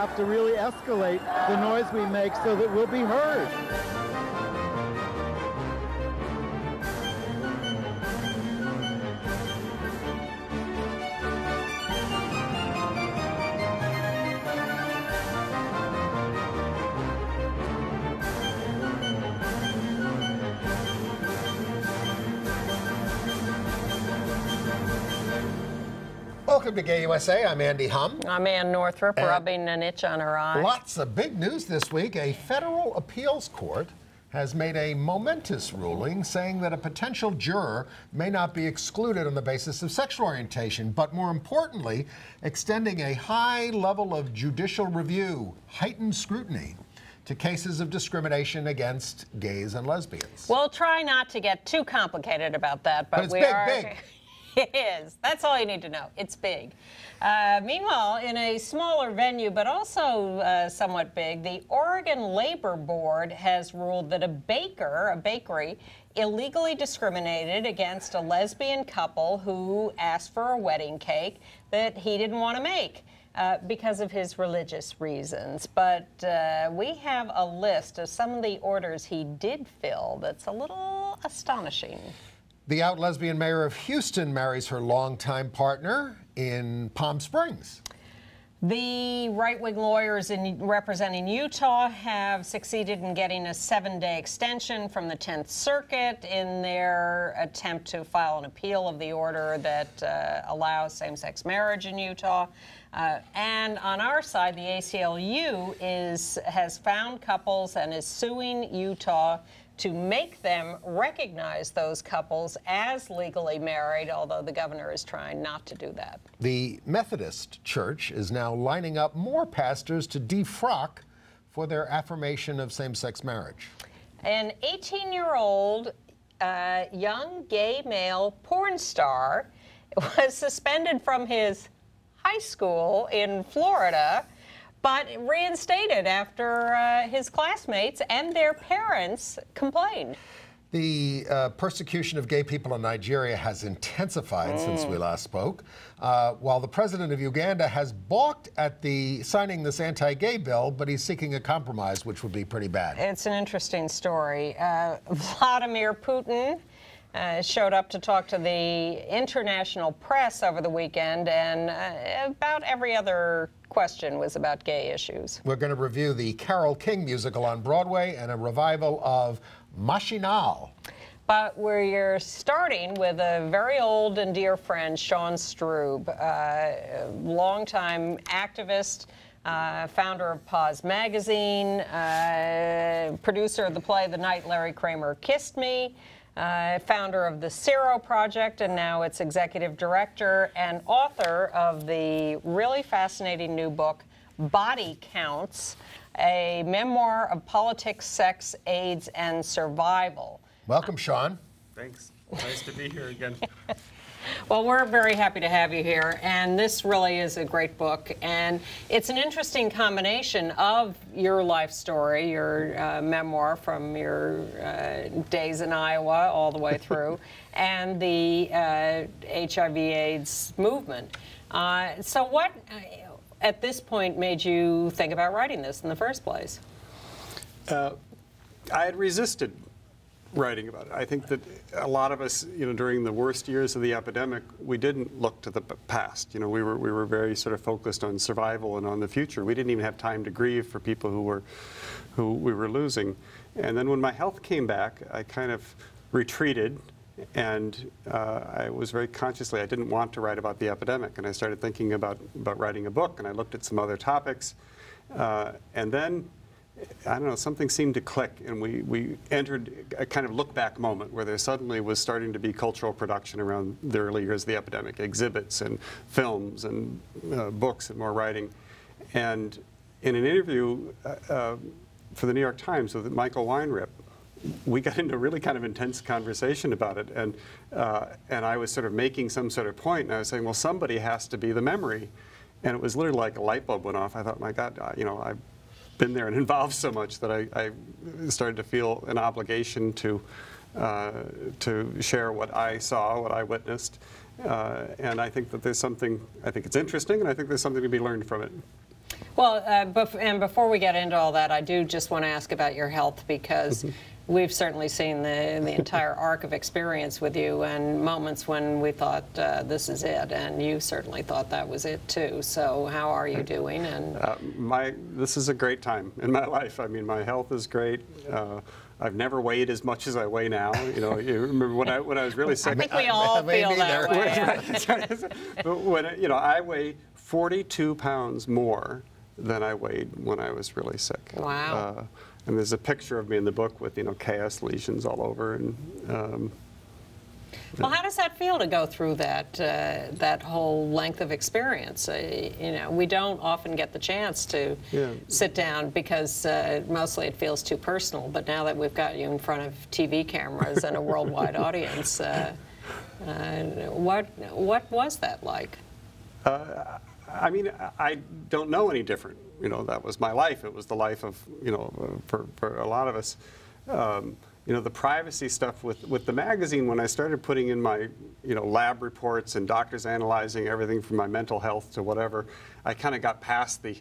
have to really escalate the noise we make so that we'll be heard. Welcome to Gay USA. I'm Andy Humm. I'm Ann Northrup, rubbing an itch on her eye. Lots of big news this week. A federal appeals court has made a momentous ruling saying that a potential juror may not be excluded on the basis of sexual orientation, but more importantly, extending a high level of judicial review, heightened scrutiny, to cases of discrimination against gays and lesbians. We'll try not to get too complicated about that, but it's we big, are. big. It is. That's all you need to know. It's big. Meanwhile, in a smaller venue, but also somewhat big, the Oregon Labor Board has ruled that a bakery, illegally discriminated against a lesbian couple who asked for a wedding cake that he didn't want to make because of his religious reasons. But we have a list of some of the orders he did fill that's a little astonishing. The out lesbian mayor of Houston marries her longtime partner in Palm Springs. The right-wing lawyers representing Utah have succeeded in getting a 7-day extension from the 10th Circuit in their attempt to file an appeal of the order that allows same-sex marriage in Utah. And on our side, the ACLU has found couples and is suing Utah to make them recognize those couples as legally married, although the governor is trying not to do that. The Methodist Church is now lining up more pastors to defrock for their affirmation of same-sex marriage. An 18-year-old young gay male porn star was suspended from his high school in Florida, but reinstated after his classmates and their parents complained. The persecution of gay people in Nigeria has intensified since we last spoke, while the president of Uganda has balked at signing this anti-gay bill, but he's seeking a compromise, which would be pretty bad. It's an interesting story. Vladimir Putin showed up to talk to the international press over the weekend, and about every other question was about gay issues. We're going to review the Carole King musical on Broadway and a revival of Machinal. But we're starting with a very old and dear friend, Sean Strub, longtime activist, founder of Pause Magazine, producer of the play The Night Larry Kramer Kissed Me, founder of the Zero Project, and now its executive director and author of the really fascinating new book, Body Counts, a memoir of politics, sex, AIDS, and survival. Welcome, Sean. Thanks. Nice to be here again. Well, we're very happy to have you here, and this really is a great book, and it's an interesting combination of your life story, your memoir from your days in Iowa all the way through, and the HIV/AIDS movement. So what, at this point, made you think about writing this in the first place? I had resisted writing about it. I think that a lot of us, during the worst years of the epidemic, we didn't look to the past. We were very sort of focused on survival and on the future. We didn't even have time to grieve for people who we were losing. And then when my health came back, I kind of retreated, and I was very consciously, I didn't want to write about the epidemic, and I started thinking about writing a book, and I looked at some other topics, and then I don't know, something seemed to click, and we entered a kind of look-back moment where there suddenly was starting to be cultural production around the early years of the epidemic, exhibits and films and books and more writing. And in an interview for the New York Times with Michael Weinrip, we got into a really kind of intense conversation about it, and I was sort of making some sort of point, and I was saying, well, somebody has to be the memory. And it was literally like a light bulb went off. I thought, my God, I've been there and involved so much that I started to feel an obligation to share what I saw, what I witnessed, and I think that there's something, I think it's interesting, and I think there's something to be learned from it. Well, and before we get into all that, I do just want to ask about your health, because we've certainly seen the entire arc of experience with you, and moments when we thought this is it, and you certainly thought that was it too. So how are you doing? And this is a great time in my life. I mean, my health is great. I've never weighed as much as I weigh now. You know, you remember when I was really sick. I think we all feel that way. But when I weigh 42 pounds more than I weighed when I was really sick. Wow. And there's a picture of me in the book with chaos lesions all over. And well, how does that feel to go through that whole length of experience? We don't often get the chance to sit down, because mostly it feels too personal. But now that we've got you in front of TV cameras and a worldwide audience, what was that like? I mean, I don't know any different. That was my life. It was the life of, for a lot of us. The privacy stuff with the magazine, when I started putting in my, lab reports and doctors analyzing everything from my mental health to whatever, I kind of got past the,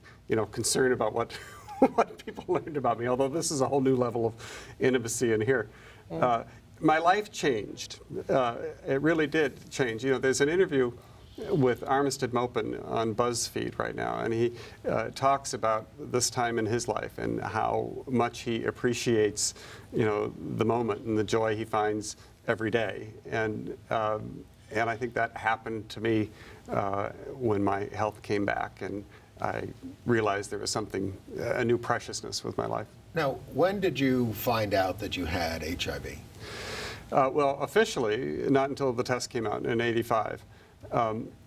concern about what people learned about me, although this is a whole new level of intimacy in here. My life changed. It really did change. There's an interview with Armistead Maupin on BuzzFeed right now, and he talks about this time in his life and how much he appreciates, the moment and the joy he finds every day. And I think that happened to me when my health came back, and I realized there was a new preciousness with my life. Now, when did you find out that you had HIV? Well, officially, not until the test came out in '85.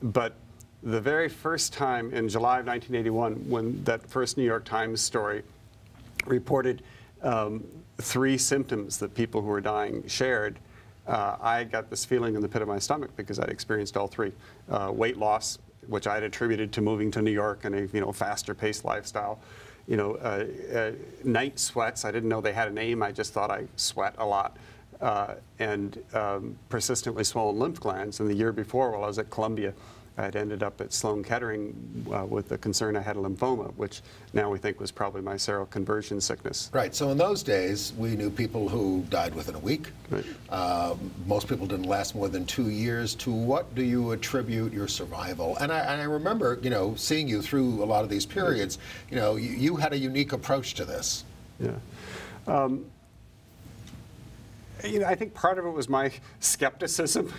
But the very first time in July of 1981, when that first New York Times story reported 3 symptoms that people who were dying shared, I got this feeling in the pit of my stomach, because I'd experienced all 3. Weight loss, which I'd attributed to moving to New York and a faster paced lifestyle. Night sweats, I didn't know they had a name, I just thought I sweat a lot. And persistently swollen lymph glands. And the year before, while I was at Columbia, I'd ended up at Sloan Kettering with the concern I had a lymphoma, which now we think was probably my seroconversion sickness. Right. So in those days, we knew people who died within a week. Right. Most people didn't last more than 2 years. To what do you attribute your survival? And I remember, seeing you through a lot of these periods. You had a unique approach to this. Yeah. I think part of it was my skepticism.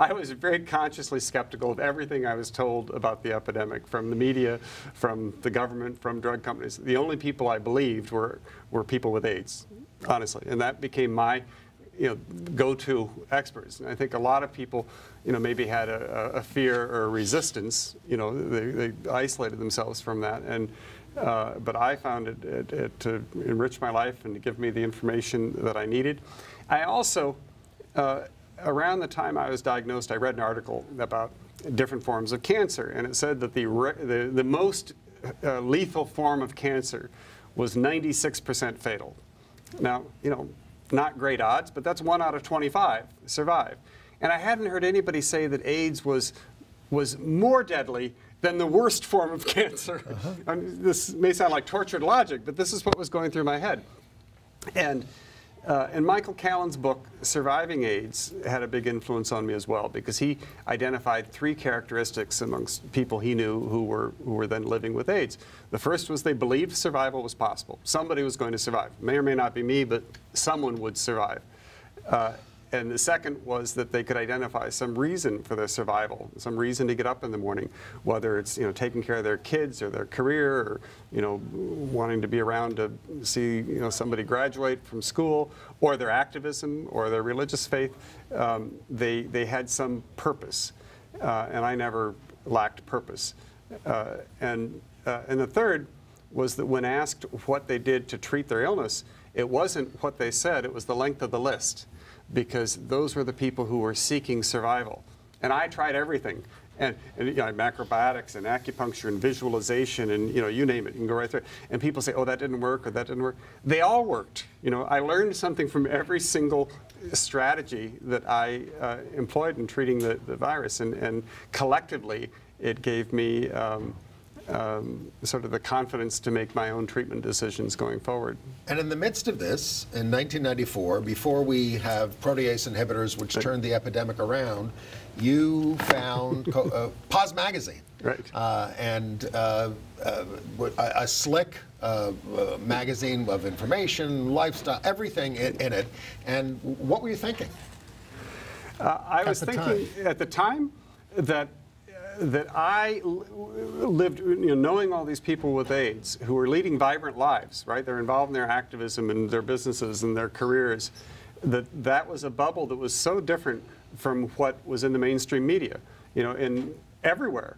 I was very consciously skeptical of everything I was told about the epidemic, from the media, from the government, from drug companies. The only people I believed were people with AIDS, honestly, and that became my go-to experts. And I think a lot of people maybe had a fear or a resistance. They isolated themselves from that. And but I found it to enrich my life and to give me the information that I needed. I also, around the time I was diagnosed, I read an article about different forms of cancer, and it said that the most lethal form of cancer was 96% fatal. Now, not great odds, but that's 1 out of 25 survive. And I hadn't heard anybody say that AIDS was more deadly than the worst form of cancer. I mean, this may sound like tortured logic, but this is what was going through my head. And Michael Callan's book, Surviving AIDS, had a big influence on me as well, because he identified 3 characteristics amongst people he knew who were then living with AIDS. The first was they believed survival was possible. Somebody was going to survive. May or may not be me, but someone would survive. And the second was that they could identify some reason for their survival, some reason to get up in the morning, whether it's taking care of their kids or their career, or wanting to be around to see somebody graduate from school, or their activism or their religious faith. They had some purpose, and I never lacked purpose. And the third was that when asked what they did to treat their illness, it wasn't what they said, it was the length of the list, because those were the people who were seeking survival. And I tried everything. And macrobiotics and acupuncture and visualization and you name it, you can go right through it. And people say, oh, that didn't work, or that didn't work. They all worked. I learned something from every single strategy that I employed in treating the virus. And collectively, it gave me sort of the confidence to make my own treatment decisions going forward. And in the midst of this, in 1994, before we have protease inhibitors, which turned the epidemic around, you found Pause Magazine. Right. And a slick magazine of information, lifestyle, everything in it. And what were you thinking? I was thinking at the time that I lived, knowing all these people with AIDS who were leading vibrant lives, right? They're involved in their activism and their businesses and their careers. That was a bubble that was so different from what was in the mainstream media. In everywhere,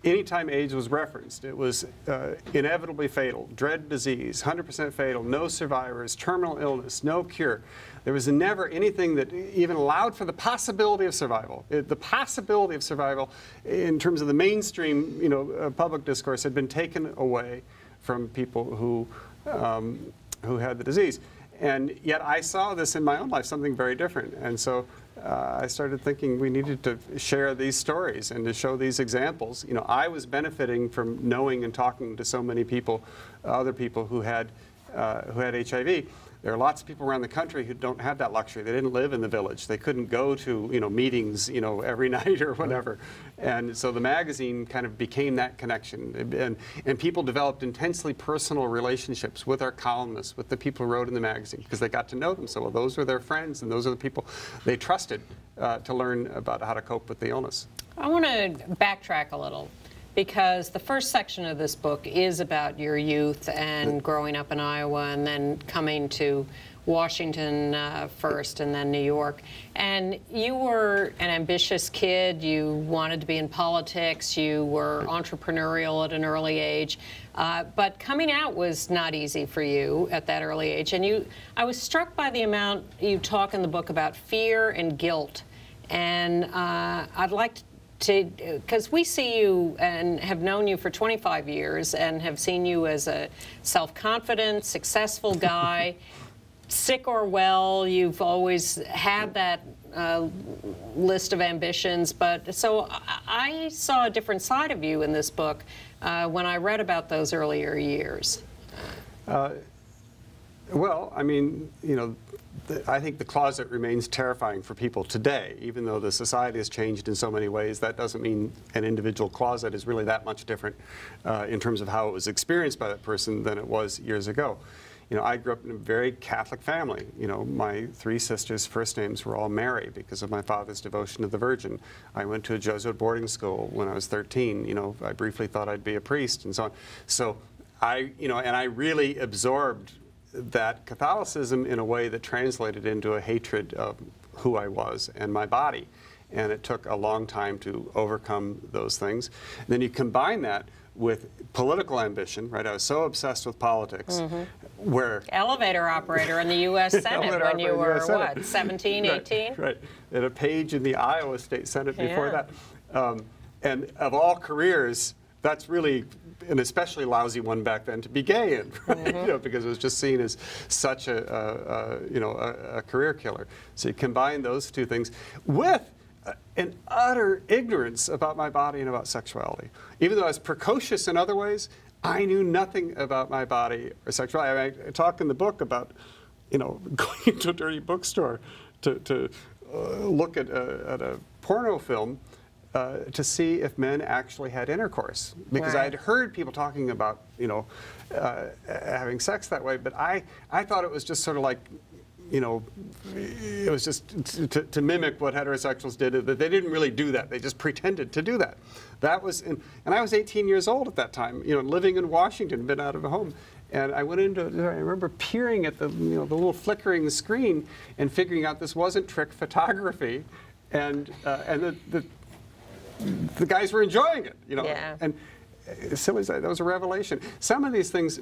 anytime AIDS was referenced, it was inevitably fatal, dread disease, 100% fatal, no survivors, terminal illness, no cure. There was never anything that even allowed for the possibility of survival. The possibility of survival in terms of the mainstream, public discourse had been taken away from people who had the disease. And yet I saw this in my own life, something very different. And so I started thinking we needed to share these stories and to show these examples. I was benefiting from knowing and talking to so many people, other people who had HIV. There are lots of people around the country who don't have that luxury. They didn't live in the village. They couldn't go to meetings every night or whatever. And so the magazine kind of became that connection. And people developed intensely personal relationships with our columnists, with the people who wrote in the magazine, because they got to know them so well. Those were their friends, and those are the people they trusted to learn about how to cope with the illness. I want to backtrack a little, because the first section of this book is about your youth and growing up in Iowa and then coming to Washington first and then New York. And you were an ambitious kid. You wanted to be in politics. You were entrepreneurial at an early age. But coming out was not easy for you at that early age. And I was struck by the amount you talk in the book about fear and guilt. And I'd like to, because we see you and have known you for 25 years and have seen you as a self-confident, successful guy, sick or well, you've always had that list of ambitions. But so I saw a different side of you in this book when I read about those earlier years. Well, I mean, I think the closet remains terrifying for people today. Even though the society has changed in so many ways, that doesn't mean an individual closet is really that much different in terms of how it was experienced by that person than it was years ago. I grew up in a very Catholic family. My three sisters' first names were all Mary because of my father's devotion to the Virgin. I went to a Jesuit boarding school when I was 13. I briefly thought I'd be a priest and so on. So and I really absorbed that Catholicism in a way that translated into a hatred of who I was and my body. And it took a long time to overcome those things. And then you combine that with political ambition, right? I was so obsessed with politics, where... Elevator operator in the U.S. Senate when you were, what, 17, 18? Right. And a page in the Iowa State Senate before that. And of all careers, that's really an especially lousy one back then to be gay in, right? Because it was just seen as such a career killer. So you combine those two things with an utter ignorance about my body and about sexuality. Even though I was precocious in other ways, I knew nothing about my body or sexuality. I talk in the book about, going into a dirty bookstore to look at a porno film to see if men actually had intercourse, because I had heard people talking about, having sex that way, but I thought it was just sort of like, it was just to mimic what heterosexuals did. That they didn't really do that; they just pretended to do that. That was, and I was 18 years old at that time, living in Washington, been out of a home. And I went into, I remember peering at the, the little flickering screen and figuring out this wasn't trick photography, and the guys were enjoying it, and silly as that was a revelation. Some of these things,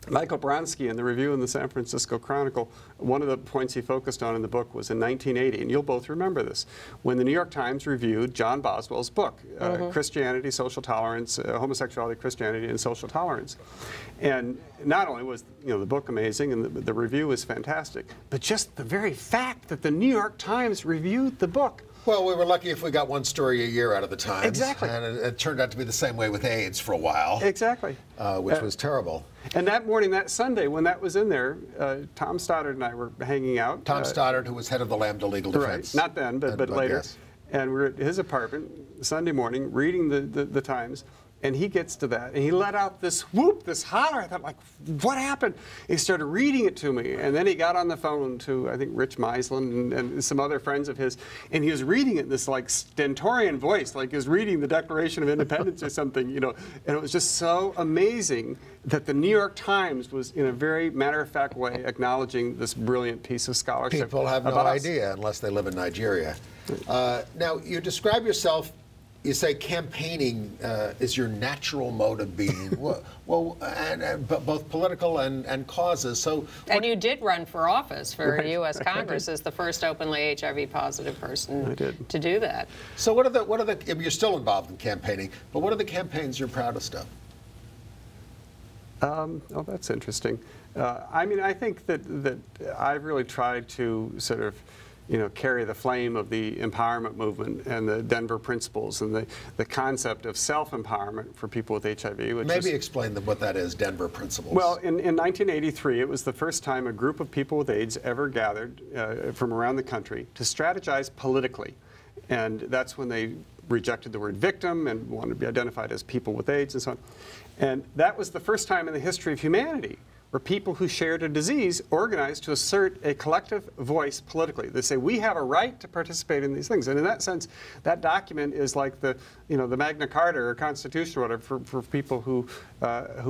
Michael Bronski in the review in the San Francisco Chronicle, one of the points he focused on in the book was in 1980, and you'll both remember this, when the New York Times reviewed John Boswell's book, Christianity, Social Tolerance, Homosexuality, Christianity, and Social Tolerance. And not only was the book amazing and the review was fantastic, but just the very fact that the New York Times reviewed the book Well, we were lucky if we got one story a year out of the Times. Exactly. And it turned out to be the same way with AIDS for a while. Exactly. Which was terrible. And that morning, that Sunday, when that was in there, Tom Stoddard and I were hanging out. Tom Stoddard, who was head of the Lambda Legal Defense. Right. Not then, but later. Yes. And we're at his apartment Sunday morning reading the Times. And he gets to that, and he let out this whoop, this holler. I thought, like, what happened? He started reading it to me, and then he got on the phone to, I think, Rich Meisland and some other friends of his, and he was reading it in this, like, stentorian voice, like he was reading the Declaration of Independence or something, you know. And it was just so amazing that the New York Times was, in a very matter-of-fact way, acknowledging this brilliant piece of scholarship. People have no idea unless they live in Nigeria. Now, you describe yourself. You say campaigning is your natural mode of being, well, and both political and causes. So, and you did run for office for U.S. Congress as the first openly HIV-positive person to do that. So, what are the? You're still involved in campaigning, but what are the campaigns you're proudest of? Oh, that's interesting. I mean, I think that I've really tried to sort of, you know, carry the flame of the empowerment movement and the Denver principles and the concept of self-empowerment for people with HIV. Which Maybe explain what that is, Denver principles. Well, in 1983, it was the first time a group of people with AIDS ever gathered from around the country to strategize politically. And that's when they rejected the word victim and wanted to be identified as people with AIDS and so on. And that was the first time in the history of humanity where people who shared a disease organized to assert a collective voice politically. They say, we have a right to participate in these things. And in that sense, that document is like the, you know, the Magna Carta or Constitution or whatever for people who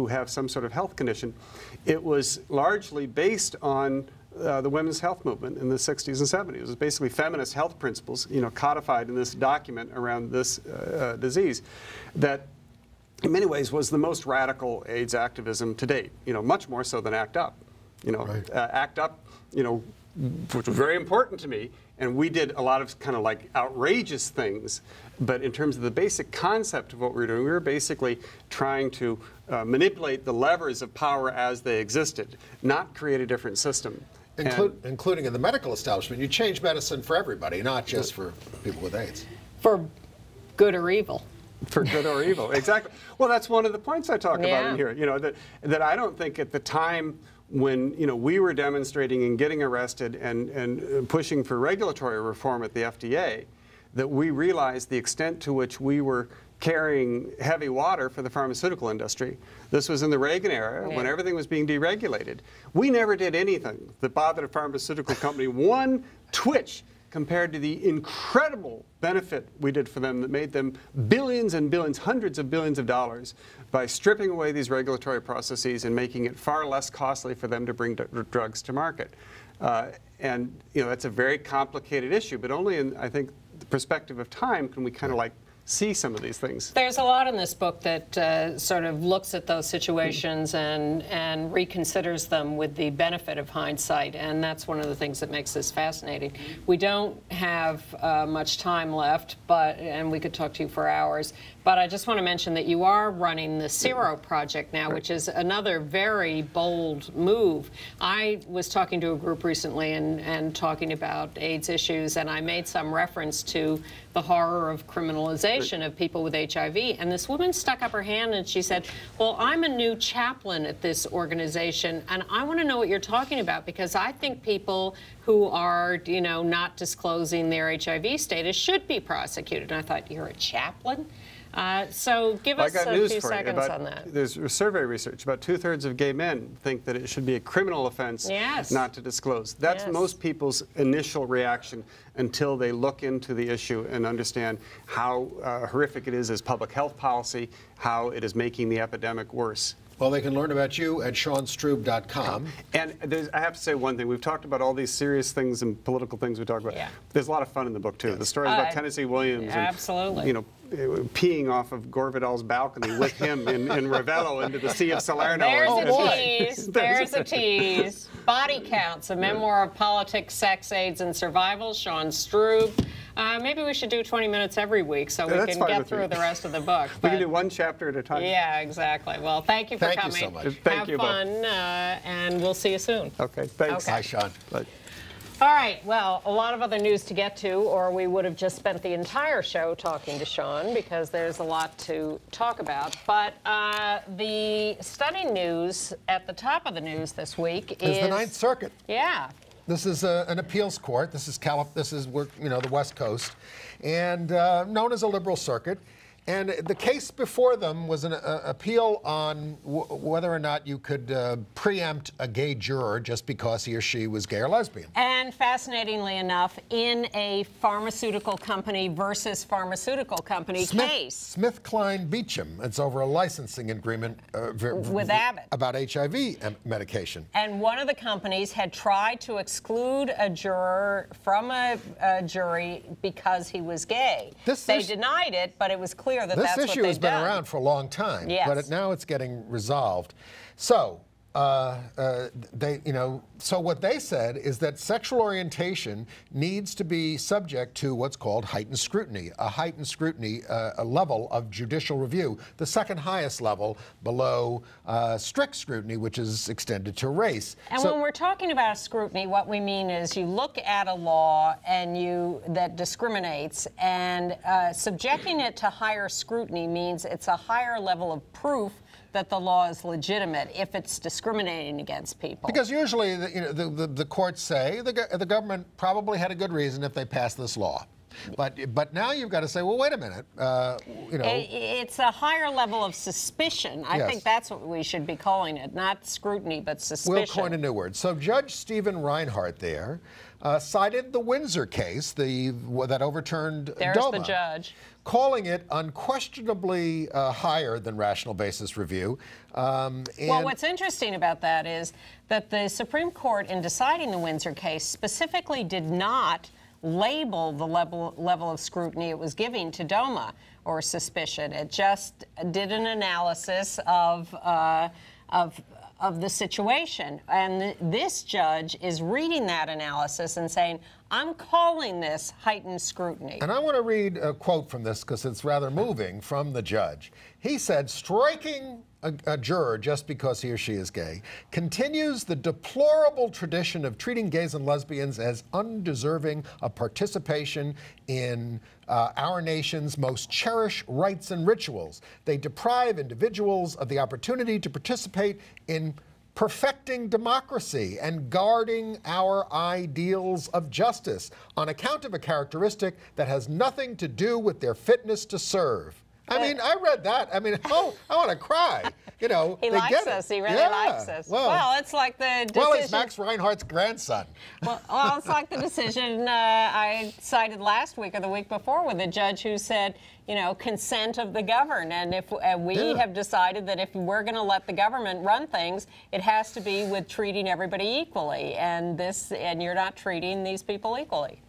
have some sort of health condition. It was largely based on the women's health movement in the 60s and 70s. It was basically feminist health principles, you know, codified in this document around this disease that in many ways was the most radical AIDS activism to date, you know, much more so than ACT UP. You know, right. ACT UP, you know, which was very important to me, and we did a lot of kind of like outrageous things, but in terms of the basic concept of what we were doing, we were basically trying to manipulate the levers of power as they existed, not create a different system. Including in the medical establishment. You change medicine for everybody, not just for people with AIDS. For good or evil. For good or evil, exactly. Well, that's one of the points I talk about in here. You know, that I don't think at the time when, you know, we were demonstrating and getting arrested and pushing for regulatory reform at the FDA, that we realized the extent to which we were carrying heavy water for the pharmaceutical industry. This was in the Reagan era when everything was being deregulated. We never did anything that bothered a pharmaceutical company one twitch compared to the incredible benefit we did for them that made them billions and billions, hundreds of billions of dollars by stripping away these regulatory processes and making it far less costly for them to bring drugs to market. And, you know, that's a very complicated issue, but only in, I think, the perspective of time can we kind of like see some of these things. There's a lot in this book that sort of looks at those situations and reconsiders them with the benefit of hindsight, and that's one of the things that makes this fascinating. We don't have much time left, and we could talk to you for hours, but I just want to mention that you are running the Zero Project now, which is another very bold move. I was talking to a group recently and talking about AIDS issues, and I made some reference to the horror of criminalization of people with HIV. And this woman stuck up her hand and she said, well, I'm a new chaplain at this organization, and I want to know what you're talking about, because I think people who are, you know, not disclosing their HIV status should be prosecuted. And I thought, you're a chaplain? So give us a few seconds on that. There's survey research. About 2/3 of gay men think that it should be a criminal offense not to disclose. That's most people's initial reaction until they look into the issue and understand how horrific it is as public health policy, how it is making the epidemic worse. Well, they can learn about you at seanstrub.com. And I have to say one thing. We've talked about all these serious things and political things we talk about. There's a lot of fun in the book, too. The stories about Tennessee Williams and, you know, peeing off of Gore Vidal's balcony with him in Ravello into the Sea of Salerno. There's a tease. There's a tease. Body Counts, a memoir of politics, sex, AIDS, and survival. Sean Strub. Maybe we should do 20 minutes every week so we can get through the rest of the book. We can do one chapter at a time. Yeah, exactly. Well, thank you for coming. Thank you so much. Thank you both. Have fun, and we'll see you soon. Okay, thanks. Okay. Hi, Sean. Bye. All right, well, a lot of other news to get to, or we would have just spent the entire show talking to Sean, because there's a lot to talk about. But the stunning news at the top of the news this week is the Ninth Circuit. Yeah. This is an appeals court. This is the West Coast, and known as a liberal circuit. And the case before them was an appeal on whether or not you could preempt a gay juror just because he or she was gay or lesbian. And fascinatingly enough, in a pharmaceutical company versus pharmaceutical company case. SmithKline Beecham. It's over a licensing agreement with Abbott about HIV medication. And one of the companies had tried to exclude a juror from a jury because he was gay. They denied it, but it was clear that that's what they've done. This issue has been around for a long time, yes. but now it's getting resolved. So, so what they said is that sexual orientation needs to be subject to what's called heightened scrutiny, a level of judicial review, the second highest level below strict scrutiny, which is extended to race. And when we're talking about scrutiny, what we mean is you look at a law and that discriminates, and subjecting it to higher scrutiny means it's a higher level of proof that the law is legitimate if it's discriminating against people. Because usually the courts say the government probably had a good reason if they passed this law. But now you've got to say, well, wait a minute. It's a higher level of suspicion. I think that's what we should be calling it, not scrutiny, but suspicion. We'll coin a new word. So Judge Stephen Reinhart there cited the Windsor case that overturned DOMA. There's the judge. Calling it unquestionably higher than rational basis review. Well, what's interesting about that is that the Supreme Court, in deciding the Windsor case, specifically did not label the level of scrutiny it was giving to DOMA or suspicion. It just did an analysis of the situation. And this judge is reading that analysis and saying, I'm calling this heightened scrutiny. And I want to read a quote from this because it's rather moving from the judge. He said, striking a juror just because he or she is gay continues the deplorable tradition of treating gays and lesbians as undeserving of participation in our nation's most cherished rites and rituals. They deprive individuals of the opportunity to participate in perfecting democracy and guarding our ideals of justice on account of a characteristic that has nothing to do with their fitness to serve. I mean, I read that. I mean, I want to cry. He likes us. He really likes us. Well, it's like the decision. Well, he's Max Reinhardt's grandson. Well, it's like the decision I cited last week or the week before with a judge who said, consent of the governed. And if we have decided that if we're going to let the government run things, it has to be with treating everybody equally. And you're not treating these people equally.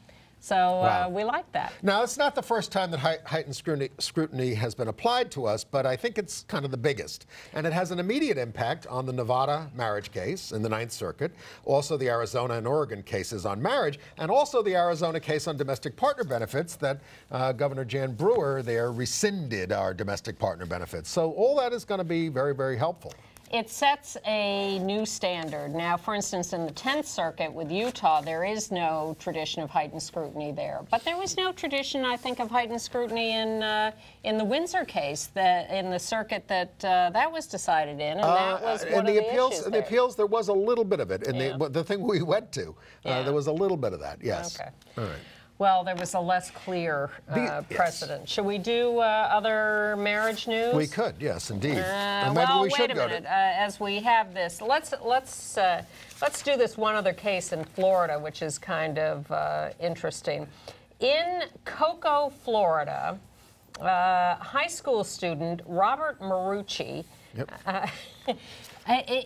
So we like that. Now, it's not the first time that heightened scrutiny has been applied to us, but I think it's kind of the biggest. And it has an immediate impact on the Nevada marriage case in the Ninth Circuit, also the Arizona and Oregon cases on marriage, and also the Arizona case on domestic partner benefits that Governor Jan Brewer there rescinded our domestic partner benefits. So all that is going to be very, very helpful. It sets a new standard. Now, for instance, in the 10th Circuit with Utah, there is no tradition of heightened scrutiny there. But there was no tradition, I think, of heightened scrutiny in the Windsor case, in the circuit that was decided in, and that was one of the issues In the appeals, there was a little bit of it. In the thing we went to, there was a little bit of that, yes. Okay. All right. Well, there was a less clear precedent. Should we do other marriage news? We could, yes, indeed. Wait a minute. As we have this, let's do this one other case in Florida, which is kind of interesting. In Cocoa, Florida, high school student Robert Marucci. Yep.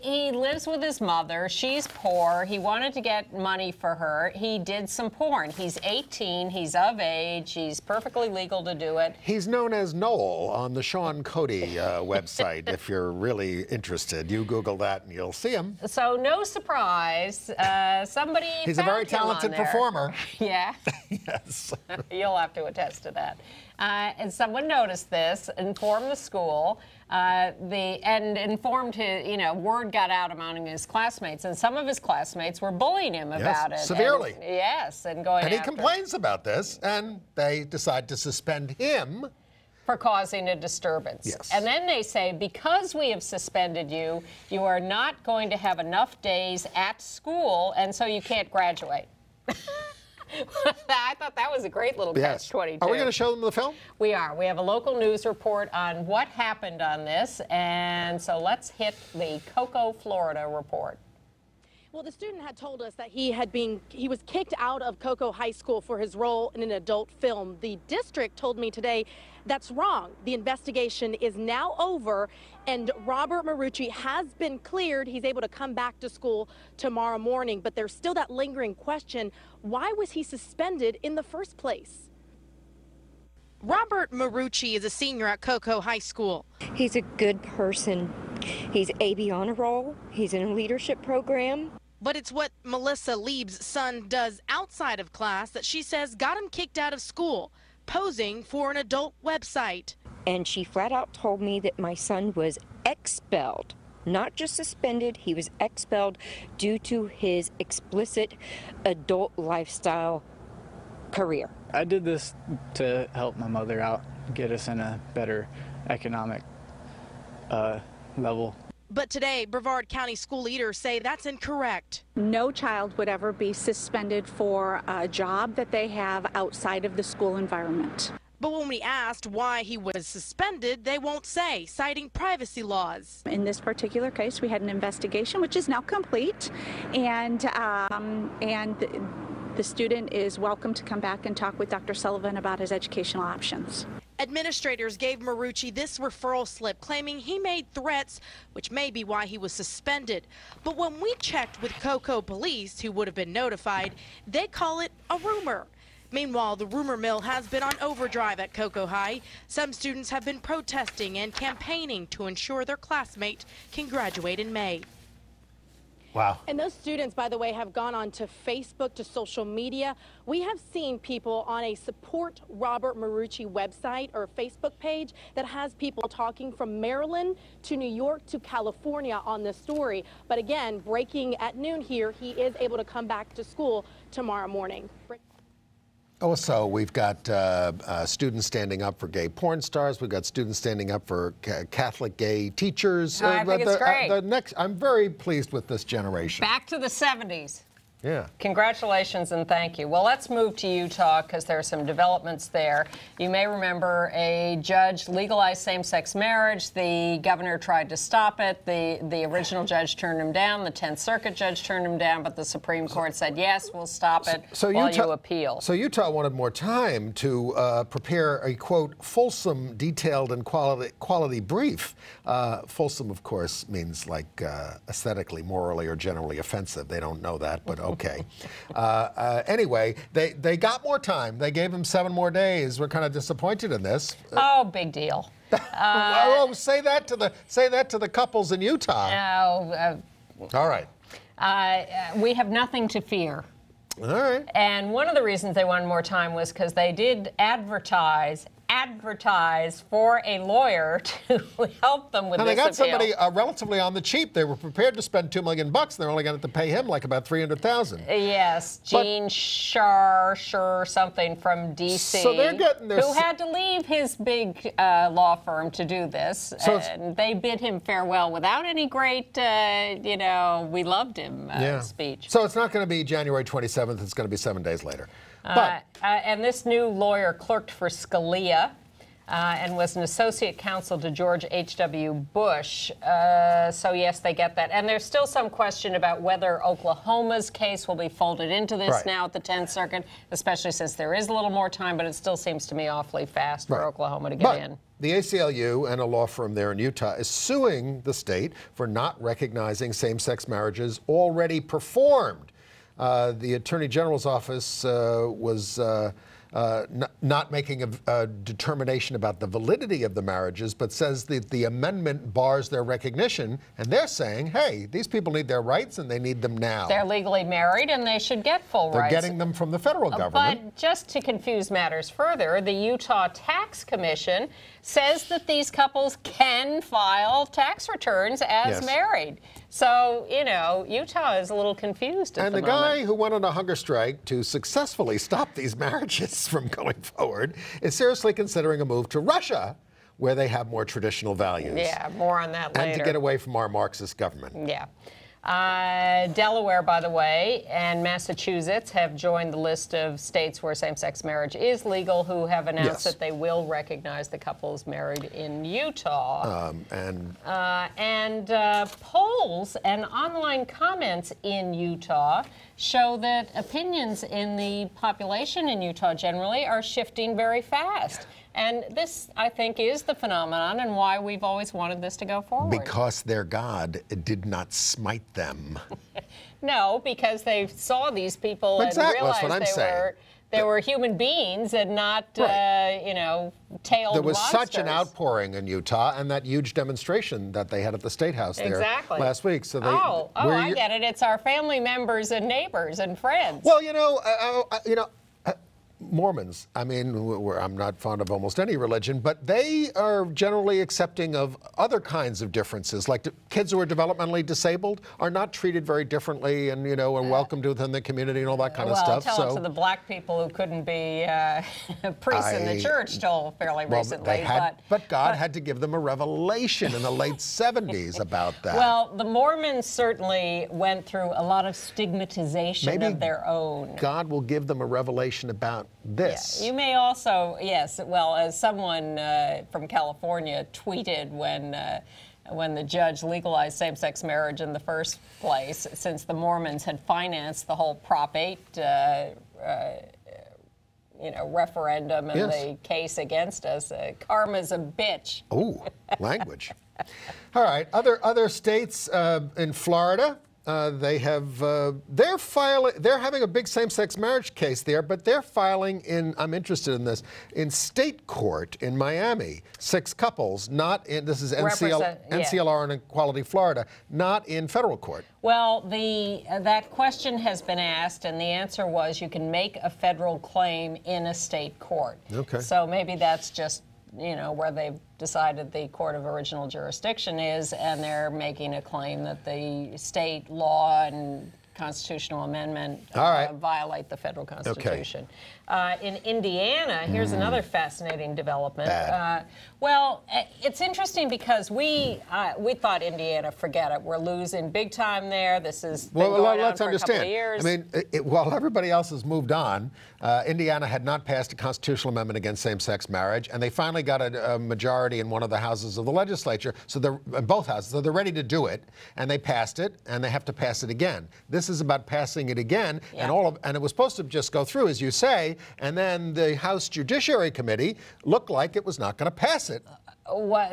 He lives with his mother. She's poor. He wanted to get money for her. He did some porn. He's 18. He's of age. He's perfectly legal to do it. He's known as Noel on the Sean Cody website. If you're really interested, you Google that and you'll see him. So no surprise, somebody He's a very talented performer. Yeah? Yes. You'll have to attest to that. And someone noticed this, informed the school, and informed his, word got out among his classmates, and some of his classmates were bullying him about it. Severely. And going And he after complains about this, and they decide to suspend him for causing a disturbance. Yes. And then they say, because we have suspended you, you are not going to have enough days at school, and so you can't graduate. I thought that was a great little catch-22. Are we going to show them the film? We are. We have a local news report on what happened on this, and so let's hit the Cocoa, Florida report. Well, the student had told us that he was kicked out of Cocoa High School for his role in an adult film. The district told me today that's wrong. The investigation is now over, and Robert Marucci has been cleared. He's able to come back to school tomorrow morning, but there's still that lingering question: why was he suspended in the first place? Robert Marucci is a senior at Cocoa High School. He's a good person. He's AB honor roll. He's in a leadership program. But it's what Melissa Lieb's son does outside of class that she says got him kicked out of school, posing for an adult website. And she flat out told me that my son was expelled, not just suspended, he was expelled due to his explicit adult lifestyle career. I did this to help my mother out, get us in a better economic level. But today, Brevard County school leaders say that's incorrect. No child would ever be suspended for a job that they have outside of the school environment. But when we asked why he was suspended, they won't say, citing privacy laws. In this particular case, we had an investigation, which is now complete, and the student is welcome to come back and talk with Dr. Sullivan about his educational options. Administrators gave Marucci this referral slip claiming he made threats, which may be why he was suspended. But when we checked with Cocoa police, who would have been notified, they call it a rumor. Meanwhile, the rumor mill has been on overdrive at Cocoa High. Some students have been protesting and campaigning to ensure their classmate can graduate in May. Wow. And those students, by the way, have gone on to Facebook, to social media. We have seen people on a Support Robert Marucci website or Facebook page that has people talking from Maryland to New York to California on this story. But again, breaking at noon here, he is able to come back to school tomorrow morning. Also, we've got students standing up for gay porn stars. We've got students standing up for Catholic gay teachers. I think it's great. I'm very pleased with this generation. Back to the 70s. Yeah. Congratulations and thank you. Well, let's move to Utah because there are some developments there. You may remember a judge legalized same-sex marriage. The governor tried to stop it. The original judge turned him down. The 10th Circuit judge turned him down, but the Supreme Court said, yes, we'll stop it while you appeal. So Utah wanted more time to prepare a, quote, fulsome, detailed, and quality brief. Fulsome, of course, means like aesthetically, morally, or generally offensive. They don't know that, but okay. Anyway, they got more time. They gave him 7 more days. We're kind of disappointed in this. Oh, big deal. Oh, say that to the couples in Utah. All right. We have nothing to fear. All right. And one of the reasons they wanted more time was because they did advertise for a lawyer to help them with this appeal. They got somebody relatively on the cheap. They were prepared to spend $2 million. They're only going to pay him like about $300,000. Yes, Gene Shar something from D.C. So they're getting their... who had to leave his big law firm to do this. So and they bid him farewell without any great, we loved him speech. So it's not going to be January 27th. It's going to be 7 days later. And this new lawyer clerked for Scalia and was an associate counsel to George H.W. Bush. So, yes, they get that. And there's still some question about whether Oklahoma's case will be folded into this now at the 10th Circuit, especially since there is a little more time, but it still seems to me awfully fast for Oklahoma to get in. The ACLU and a law firm there in Utah is suing the state for not recognizing same-sex marriages already performed. The Attorney General's office was not making a determination about the validity of the marriages, but says that the amendment bars their recognition, and they're saying, hey, these people need their rights and they need them now. They're legally married and they should get full rights. They're getting them from the federal government. But just to confuse matters further, the Utah Tax Commission says that these couples can file tax returns as married. So, you know, Utah is a little confused at the moment. And the guy who went on a hunger strike to successfully stop these marriages from going forward is seriously considering a move to Russia, where they have more traditional values. Yeah, more on that later. And to get away from our Marxist government. Yeah. Delaware, by the way, and Massachusetts have joined the list of states where same-sex marriage is legal, who have announced that they will recognize the couples married in Utah. And polls and online comments in Utah show that opinions in the population in Utah generally are shifting very fast. And this, I think, is the phenomenon and why we've always wanted this to go forward. Because their God did not smite them. No, because they saw these people and realized they were human beings and not, you know, tailed monsters. There was such an outpouring in Utah, and that huge demonstration that they had at the State House there last week. So they, I get it. It's our family members and neighbors and friends. Well, you know, Mormons, I mean, I'm not fond of almost any religion, but they are generally accepting of other kinds of differences. Like kids who are developmentally disabled are not treated very differently and, you know, are welcomed within the community and all that kind of stuff. Well, tell it to the black people who couldn't be priests in the church till fairly recently. But God had to give them a revelation in the late 70s about that. Well, the Mormons certainly went through a lot of stigmatization of their own. God will give them a revelation about this. Yeah. You may also, yes, well, as someone from California tweeted when the judge legalized same-sex marriage in the first place, since the Mormons had financed the whole Prop 8 referendum and the case against us, karma's a bitch. Ooh, language. All right, other states in Florida. They're having a big same-sex marriage case there, but they're filing in, I'm interested in this, in state court in Miami. 6 couples, not in, this is NCLR and Equality Florida, not in federal court. Well, that question has been asked, and the answer was you can make a federal claim in a state court. Okay. So maybe that's just, you know, where they've decided the court of original jurisdiction is, and they're making a claim that the state law and constitutional amendment violate the federal Constitution. Okay. In Indiana, here's another fascinating development. Well, it's interesting because we thought Indiana, forget it, we're losing big time there. This has been going on for a couple of years. I mean, while everybody else has moved on, Indiana had not passed a constitutional amendment against same-sex marriage, and they finally got a majority in one of the houses of the legislature, so they're in both houses, so they're ready to do it, and they passed it, and they have to pass it again. This is about passing it again, and it was supposed to just go through, as you say, and then the House Judiciary Committee looked like it was not going to pass it.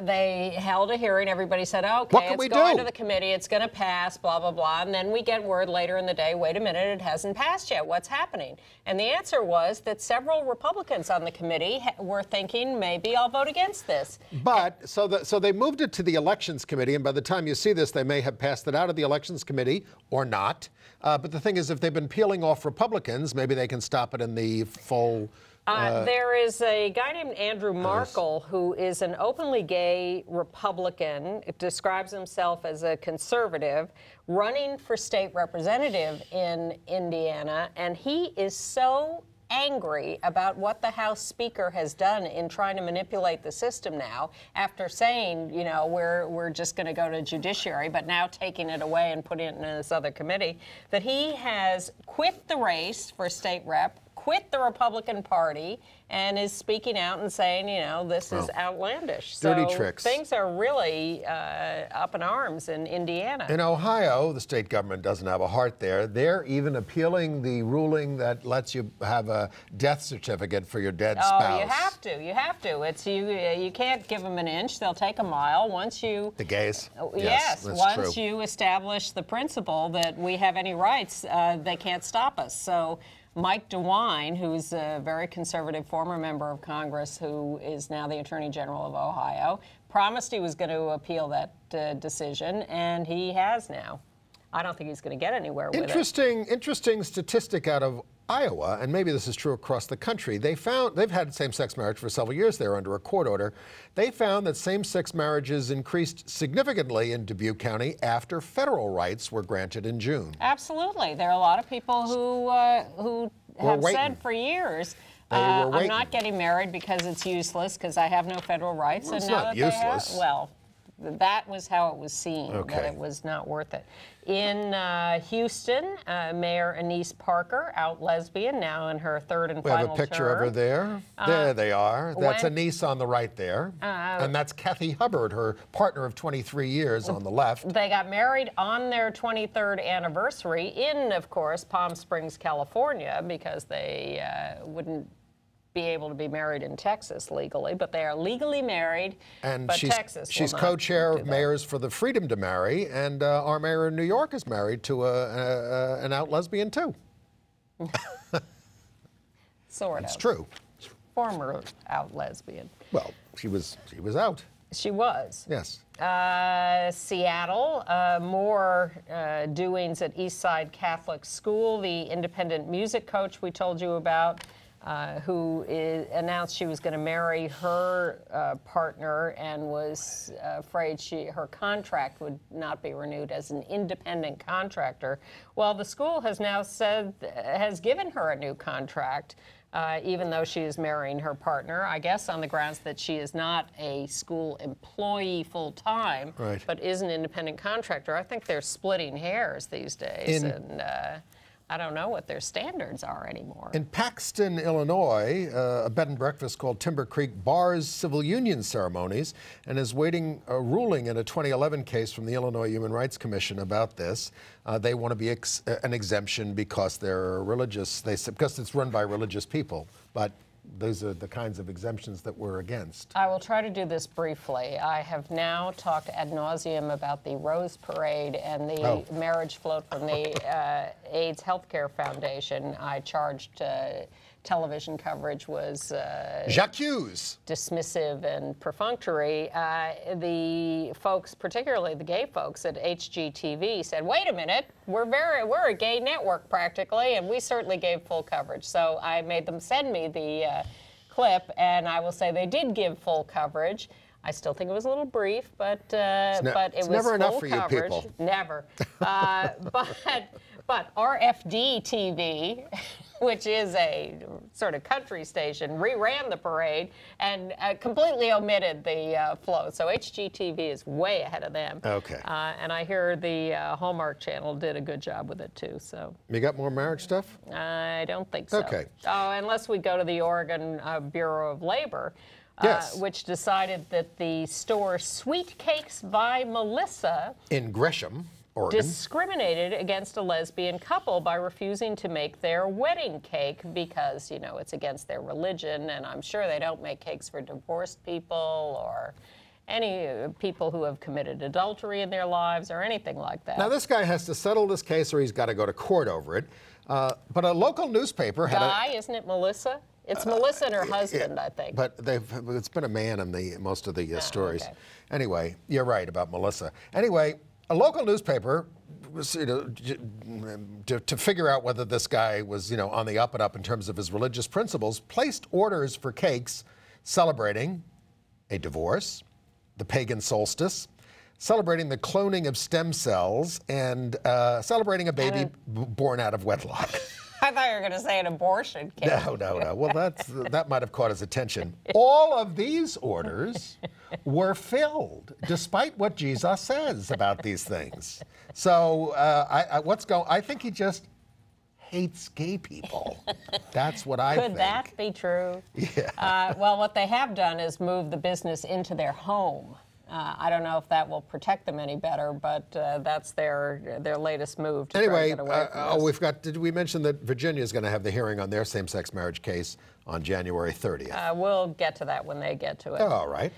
They held a hearing. Everybody said, okay, it's going to the committee. It's going to pass, blah, blah, blah. And then we get word later in the day, wait a minute, it hasn't passed yet. What's happening? And the answer was that several Republicans on the committee were thinking, maybe I'll vote against this. But so they moved it to the Elections Committee, and by the time you see this, they may have passed it out of the Elections Committee or not. But the thing is, if they've been peeling off Republicans, maybe they can stop it in the full... there is a guy named Andrew Markle who is an openly gay Republican, describes himself as a conservative, running for state representative in Indiana, and he is so angry about what the House Speaker has done in trying to manipulate the system now, after saying, you know, we're just going to go to judiciary, but now taking it away and putting it in this other committee, that he has quit the race for state rep, quit the Republican Party, and is speaking out and saying, you know, this is outlandish. Dirty so tricks. Things are really up in arms in Indiana. In Ohio, the state government doesn't have a heart there. They're even appealing the ruling that lets you have a death certificate for your dead spouse. Oh, you have to. You have to. It's you can't give them an inch. They'll take a mile. Once you... The gays? Yes. That's once true. you establish the principle that we have any rights, they can't stop us. So... Mike DeWine, who's a very conservative former member of Congress who is now the Attorney General of Ohio, promised he was going to appeal that decision, and he has now. I don't think he's going to get anywhere with it. Interesting statistic out of Iowa, and maybe this is true across the country. They've had same-sex marriage for several years there under a court order. They found that same-sex marriages increased significantly in Dubuque County after federal rights were granted in June. Absolutely. There are a lot of people who have said for years, I'm not getting married because it's useless, because I have no federal rights. Well, it's and now not that useless. Well, that was how it was seen, okay. that it was not worth it. In Houston, Mayor Anise Parker, out lesbian, now in her third and final term. We have a picture of her there. There they are. That's Anise on the right there. And that's Kathy Hubbard, her partner of 23 years on the left. They got married on their 23rd anniversary in, of course, Palm Springs, California, because they wouldn't be able to be married in Texas legally, but they are legally married, and but Texas she's co-chair of Mayors for the Freedom to Marry, and our mayor in New York is married to an out lesbian, too. Sort of. It's true. Former out lesbian. Well, she was out. She was. Yes. Seattle, more doings at Eastside Catholic School. The independent music coach we told you about, who announced she was going to marry her partner and was afraid her contract would not be renewed as an independent contractor. Well, the school has now has given her a new contract, even though she is marrying her partner, I guess on the grounds that she is not a school employee full-time, but is an independent contractor. I think they're splitting hairs these days, and I don't know what their standards are anymore. In Paxton, Illinois, a bed and breakfast called Timber Creek bars civil union ceremonies and is waiting a ruling in a 2011 case from the Illinois Human Rights Commission about this. They want to be an exemption because they're religious, because it's run by religious people. But those are the kinds of exemptions that we're against. I will try to do this briefly. I have now talked ad nauseum about the Rose Parade and the marriage float from the AIDS Healthcare Foundation. I charged television coverage was j'accuse, dismissive and perfunctory. The folks, particularly the gay folks at HGTV, said, "Wait a minute, we're a gay network practically, and we certainly gave full coverage." So I made them send me the clip, and I will say they did give full coverage. I still think it was a little brief, but it was never full enough for coverage. you people. Never. But RFD TV, which is a sort of country station, reran the parade and completely omitted the float. So HGTV is way ahead of them. Okay. And I hear the Hallmark Channel did a good job with it too. So. You got more marriage stuff? I don't think so. Okay. Oh, unless we go to the Oregon Bureau of Labor. Yes. Which decided that the store Sweet Cakes by Melissa in Gresham, Oregon, discriminated against a lesbian couple by refusing to make their wedding cake because, you know, it's against their religion, and I'm sure they don't make cakes for divorced people or any people who have committed adultery in their lives or anything like that. Now, this guy has to settle this case or he's got to go to court over it. But a local newspaper had isn't it Melissa? It's Melissa and her husband, I think. But it's been a man in most of the stories. Okay. Anyway, you're right about Melissa. Anyway, a local newspaper, to figure out whether this guy was, on the up and up in terms of his religious principles, placed orders for cakes celebrating a divorce, the pagan solstice, celebrating the cloning of stem cells, and celebrating a baby born out of wedlock. I thought you were going to say an abortion case. No. Well, that might have caught his attention. All of these orders were filled, despite what Jesus says about these things. So I think he just hates gay people. That's what I think. Could that be true? Yeah. Well, what they have done is move the business into their home. I don't know if that will protect them any better, but that's their latest move to try to get away from this. Did we mention that Virginia is going to have the hearing on their same-sex marriage case on January 30th? We'll get to that when they get to it. All right.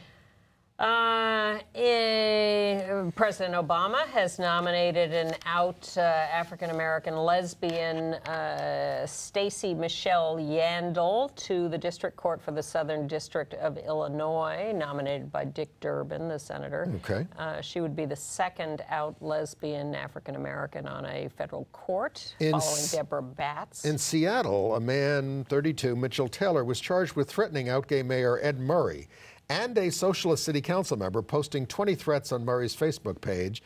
President Obama has nominated an out African-American lesbian, Stacey Michelle Yandel, to the District Court for the Southern District of Illinois, nominated by Dick Durbin, the senator. Okay. She would be the second out lesbian African-American on a federal court, following Deborah Batts. In Seattle, a man, 32, Mitchell Taylor, was charged with threatening out gay Mayor Ed Murray and a socialist city council member, posting 20 threats on Murray's Facebook page.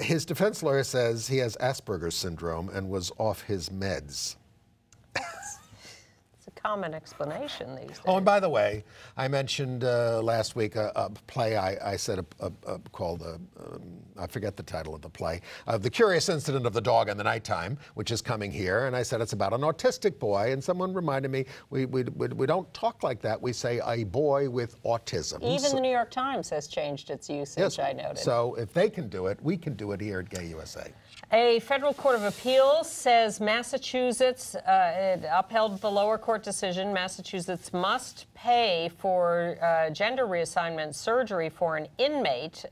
His defense lawyer says he has Asperger's syndrome and was off his meds. It's a common explanation these days. Oh, and by the way, I mentioned last week a play I said called, I forget the title of the play, The Curious Incident of the Dog in the Nighttime, which is coming here. And I said it's about an autistic boy. And someone reminded me, we don't talk like that. We say a boy with autism. Even the New York Times has changed its usage, yes, I noted. So if they can do it, we can do it here at Gay USA. A federal court of appeals says Massachusetts, it upheld the lower court decision. Massachusetts must pay for gender reassignment surgery for an inmate,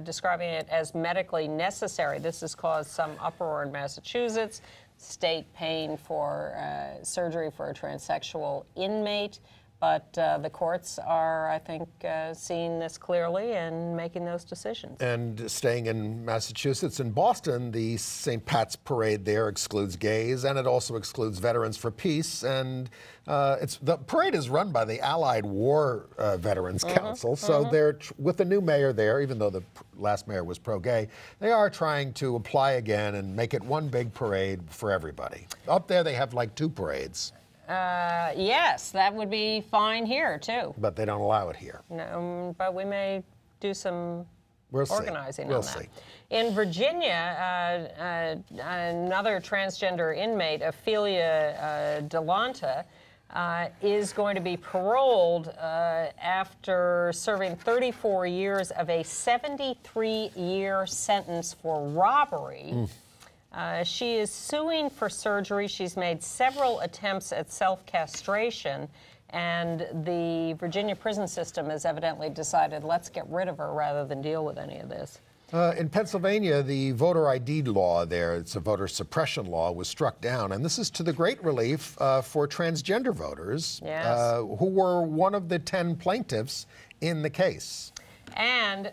describing it as medically necessary. This has caused some uproar in Massachusetts. State paying for surgery for a transsexual inmate. But the courts are, I think, seeing this clearly and making those decisions. And staying in Massachusetts, in Boston, the St. Pat's Parade there excludes gays, and it also excludes Veterans for Peace. And the parade is run by the Allied War Veterans Council, so they're, with the new mayor there, even though the last mayor was pro-gay, they are trying to apply again and make it one big parade for everybody. Up there, they have like 2 parades. Yes, that would be fine here, too. But they don't allow it here. No, but we may do some organizing on that. We'll see. In Virginia, another transgender inmate, Ophelia Delonta, is going to be paroled after serving 34 years of a 73-year sentence for robbery. She is suing for surgery. She's made several attempts at self-castration, and the Virginia prison system has evidently decided, let's get rid of her rather than deal with any of this. In Pennsylvania, the voter ID law there, it's a voter suppression law, was struck down. And this is to the great relief for transgender voters, yes, who were one of the 10 plaintiffs in the case. And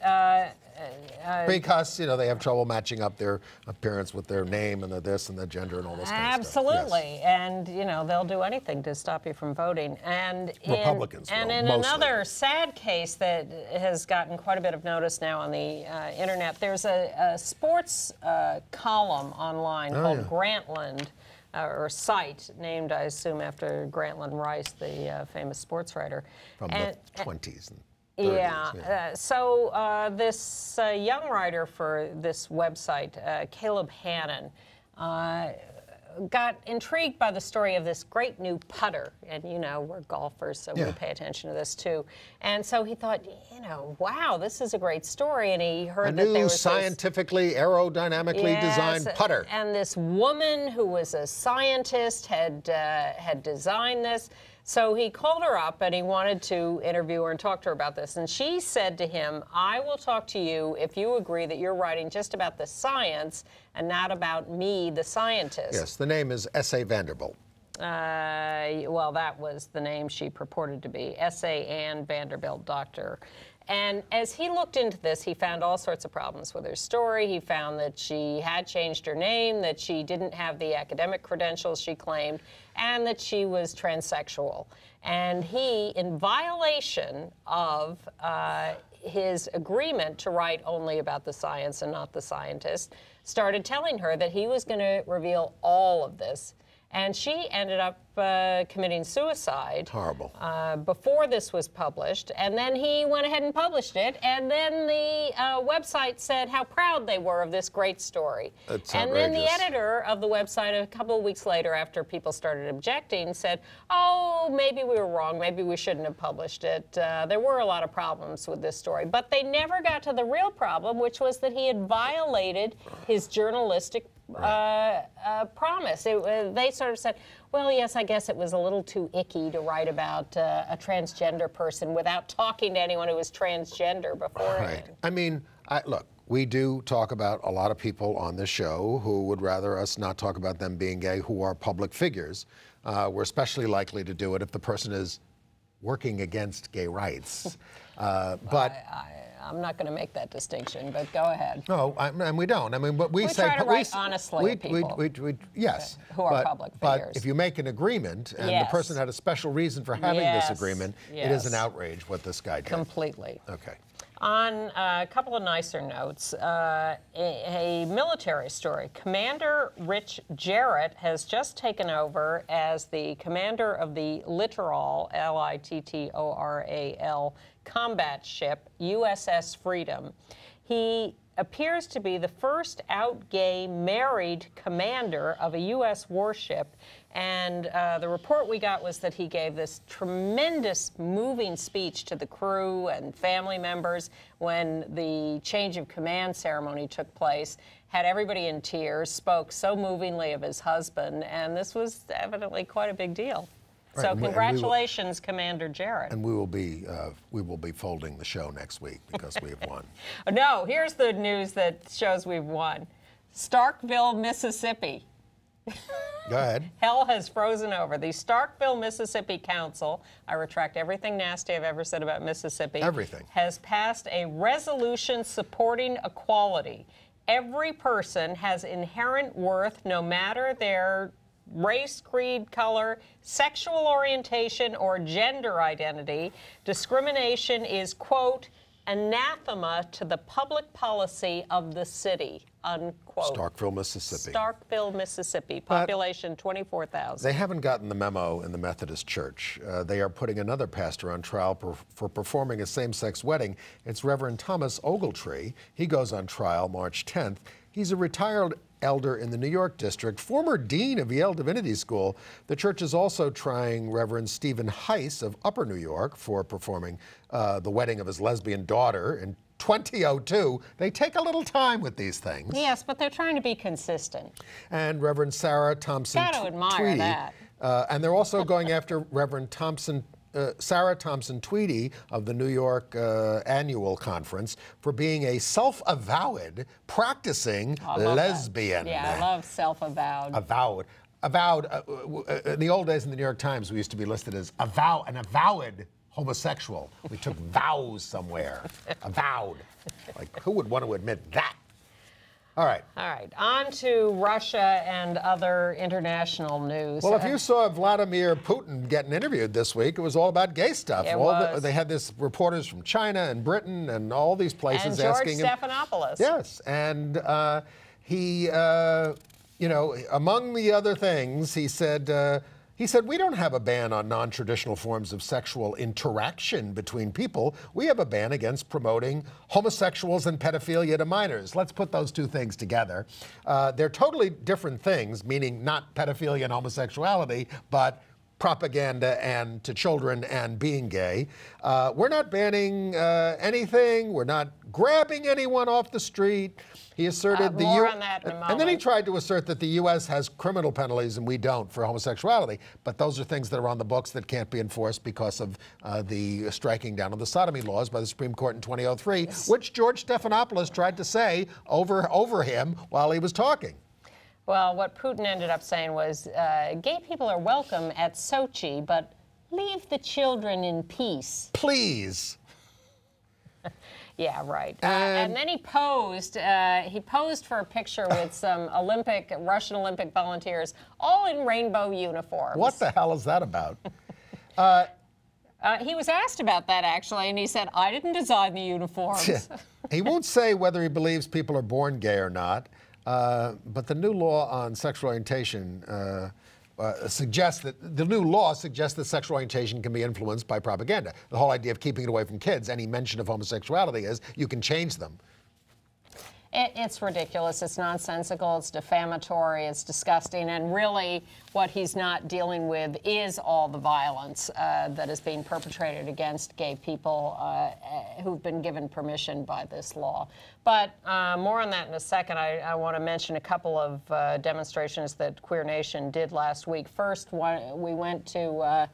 because, you know, they have trouble matching up their appearance with their name and their this and their gender and all this kind of stuff. Absolutely. Yes. And, you know, they'll do anything to stop you from voting. And Republicans will, and in mostly. Another sad case that has gotten quite a bit of notice now on the internet, there's a sports column online called Grantland, or site, named, I assume, after Grantland Rice, the famous sports writer. From the 20s. Yeah. So this young writer for this website, Caleb Hannon, got intrigued by the story of this great new putter. And, you know, we're golfers, so we pay attention to this, too. And so he thought, you know, wow, this is a great story. And he heard that there was scientifically, aerodynamically designed putter. And this woman who was a scientist had designed this. So he called her up and he wanted to interview her and talk to her about this. And she said to him, I will talk to you if you agree that you're writing just about the science and not about me, the scientist. Yes, the name is S.A. Vanderbilt. Well, that was the name she purported to be, S.A. Ann Vanderbilt, doctor. And as he looked into this, he found all sorts of problems with her story. He found that she had changed her name, that she didn't have the academic credentials she claimed, and that she was transsexual. And he, in violation of his agreement to write only about the science and not the scientist, started telling her that he was going to reveal all of this. And she ended up committing suicide. Horrible. Before this was published. And then he went ahead and published it. And then the website said how proud they were of this great story. That's and outrageous. then the editor of the website, a couple of weeks later, after people started objecting, said, oh, maybe we were wrong. Maybe we shouldn't have published it. There were a lot of problems with this story. But they never got to the real problem, which was that he had violated his journalistic promise. They sort of said, well, yes, I guess it was a little too icky to write about a transgender person without talking to anyone who was transgender beforehand. Right. I mean, look, we do talk about a lot of people on this show who would rather us not talk about them being gay, who are public figures. We're especially likely to do it if the person is working against gay rights. But I'm not going to make that distinction, but go ahead. No, and we don't. I mean, but we say try to write honestly at people yes, who are public figures. But if you make an agreement and the person had a special reason for having this agreement, it is an outrage what this guy did. Completely. Okay. On a couple of nicer notes, a military story. Commander Rich Jarrett has just taken over as the commander of the Littoral, L-I-T-T-O-R-A-L, combat ship, USS Freedom. He appears to be the first out gay married commander of a U.S. warship. And the report we got was that he gave this tremendous moving speech to the crew and family members when the change of command ceremony took place, had everybody in tears, spoke so movingly of his husband, and this was evidently quite a big deal. Right, so congratulations, Commander Jarrett. And we will be folding the show next week because we have won. No, here's the news that shows we've won. Starkville, Mississippi. Go ahead. Hell has frozen over. The Starkville, Mississippi Council, I retract everything nasty I've ever said about Mississippi, everything, has passed a resolution supporting equality. Every person has inherent worth no matter their race, creed, color, sexual orientation, or gender identity. Discrimination is, quote, anathema to the public policy of the city, unquote. Starkville, Mississippi. Starkville, Mississippi, population 24,000. They haven't gotten the memo in the Methodist Church. They are putting another pastor on trial for performing a same-sex wedding. It's Reverend Thomas Ogletree. He goes on trial March 10th. He's a retired elder in the New York district, former dean of Yale Divinity School. The church is also trying Reverend Stephen Heiss of Upper New York for performing the wedding of his lesbian daughter in 2002. They take a little time with these things. Yes, but they're trying to be consistent. And Reverend Sarah Thompson Got to admire Tweedy, that. and they're also going after Reverend Sarah Thompson Tweedy of the New York Annual Conference for being a self-avowed, practicing lesbian. Yeah, I love self-avowed. Avowed. In the old days in the New York Times, we used to be listed as an avowed homosexual. We took vows somewhere. Avowed. Like, who would want to admit that? All right. All right. On to Russia and other international news. Well, if you saw Vladimir Putin getting interviewed this week, it was all about gay stuff. They had this reporters from China and Britain and all these places asking him. And George Stephanopoulos. Yes. And he, among the other things, he said, we don't have a ban on non-traditional forms of sexual interaction between people. We have a ban against promoting homosexuals and pedophilia to minors. Let's put those two things together. They're totally different things, meaning not pedophilia and homosexuality, but propaganda and to children and being gay. We're not banning anything. We're not grabbing anyone off the street. He asserted more on that in a moment. And then he tried to assert that the U.S. has criminal penalties and we don't for homosexuality. But those are things that are on the books that can't be enforced because of the striking down of the sodomy laws by the Supreme Court in 2003, which George Stephanopoulos tried to say over him while he was talking. Well, what Putin ended up saying was, gay people are welcome at Sochi, but leave the children in peace. Please. Yeah, right. And then he posed for a picture with some Russian Olympic volunteers, all in rainbow uniforms. What the hell is that about? He was asked about that, actually, and he said, I didn't design the uniforms. He won't say whether he believes people are born gay or not, but the new law on sexual orientation suggests that sexual orientation can be influenced by propaganda. The whole idea of keeping it away from kids, any mention of homosexuality is you can change them. It's ridiculous. It's nonsensical. It's defamatory. It's disgusting. And really, what he's not dealing with is all the violence that is being perpetrated against gay people who've been given permission by this law. But more on that in a second. I want to mention a couple of demonstrations that Queer Nation did last week. First, we went to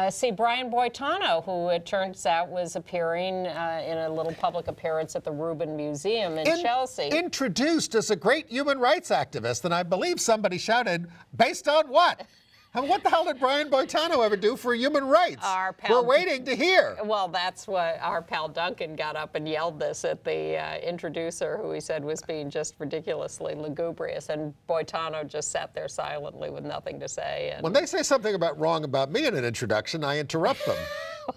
see Brian Boitano, who it turns out was appearing in a little public appearance at the Rubin Museum in Chelsea. Introduced as a great human rights activist, and I believe somebody shouted, based on what? And what the hell did Brian Boitano ever do for human rights? We're waiting to hear. Well, that's what our pal Duncan got up and yelled this at the introducer, who he said was being just ridiculously lugubrious. And Boitano just sat there silently with nothing to say. And when they say something wrong about me in an introduction, I interrupt them.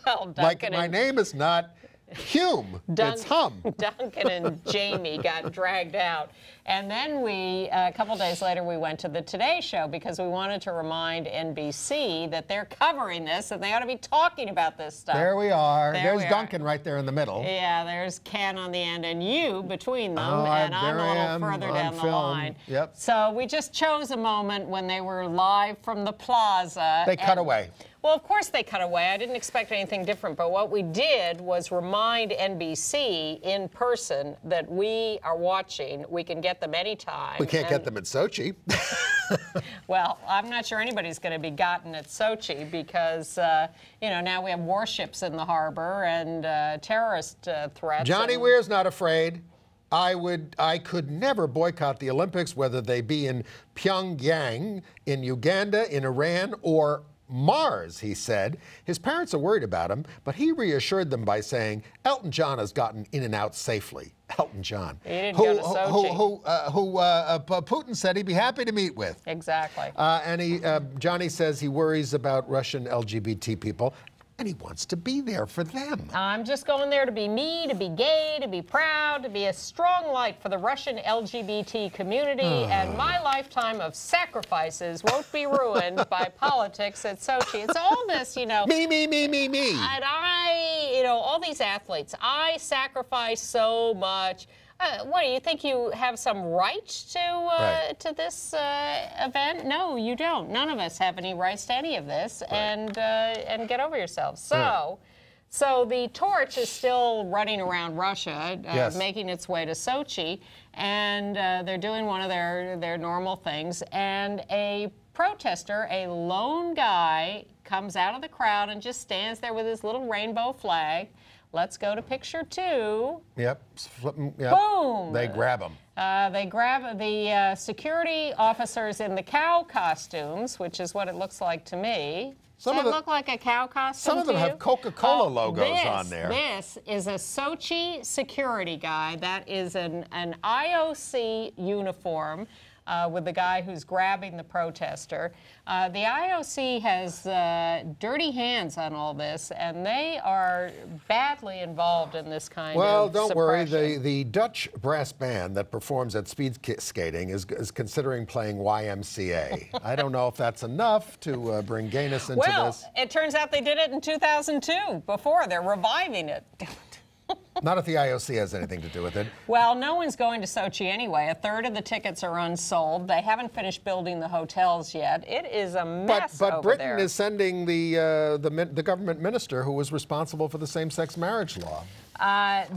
Well, Duncan, like, my name is not Hume, it's Hum. Duncan and Jamie got dragged out. And then a couple days later, we went to the Today Show because we wanted to remind NBC that they're covering this and they ought to be talking about this stuff. There we are. There's Duncan right there in the middle. Yeah, there's Ken on the end and you between them, and I'm a little further down the line. Yep. So we just chose a moment when they were live from the plaza. They cut away. Well, of course they cut away. I didn't expect anything different, but what we did was remind NBC in person that we are watching. We can get them anytime. We can't get them at Sochi. Well, I'm not sure anybody's going to be gotten at Sochi because, you know, now we have warships in the harbor and terrorist threats. Johnny Weir's not afraid. I could never boycott the Olympics, whether they be in Pyongyang, in Uganda, in Iran, or Mars, he said. His parents are worried about him, but he reassured them by saying, Elton John has gotten in and out safely. Elton John. He didn't go to Sochi. Who Putin said he'd be happy to meet with. Exactly. And Johnny says he worries about Russian LGBT people. And he wants to be there for them. I'm just going there to be me, to be gay, to be proud, to be a strong light for the Russian LGBT community, and my lifetime of sacrifices won't be ruined by politics at Sochi. It's all this, you know. Me. And you know, all these athletes, I sacrifice so much. What, do you think you have some right to this event? No, you don't. None of us have any rights to any of this, and get over yourselves. So the torch is still running around Russia, making its way to Sochi, and they're doing one of their normal things, and a protester, a lone guy, comes out of the crowd and just stands there with his little rainbow flag. Let's go to picture 2. Yep. Boom! They grab him. They grab the security officers in the cow costumes, which is what it looks like to me. Does it look like a cow costume? Some of them have Coca-Cola logos on there. This is a Sochi security guy. That is an IOC uniform. With the guy who's grabbing the protester. The IOC has dirty hands on all this, and they are badly involved in this kind of Well, don't worry. suppression. The Dutch brass band that performs at speed skating is considering playing YMCA. I don't know if that's enough to bring gayness into this. Well, it turns out they did it in 2002 before. They're reviving it. Not if the IOC has anything to do with it. Well, no one's going to Sochi anyway. A third of the tickets are unsold. They haven't finished building the hotels yet. It is a mess But over Britain there. is sending the government minister who was responsible for the same-sex marriage law. A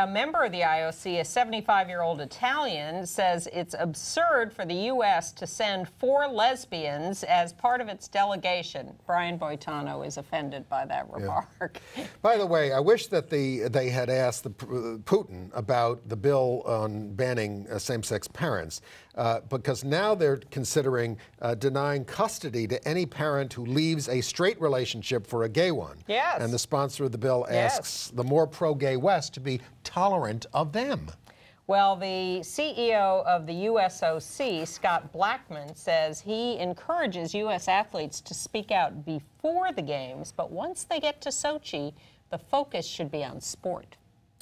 member of the IOC, a 75-year-old Italian, says it's absurd for the U.S. to send 4 lesbians as part of its delegation. Brian Boitano is offended by that remark. Yeah. By the way, I wish that they had asked Putin about the bill on banning same-sex parents, because now they're considering denying custody to any parent who leaves a straight relationship for a gay one. Yes. And the sponsor of the bill asks the more pro-gay West to be tolerant of them. Well, the CEO of the USOC, Scott Blackman, says he encourages U.S. athletes to speak out before the games, but once they get to Sochi, the focus should be on sport.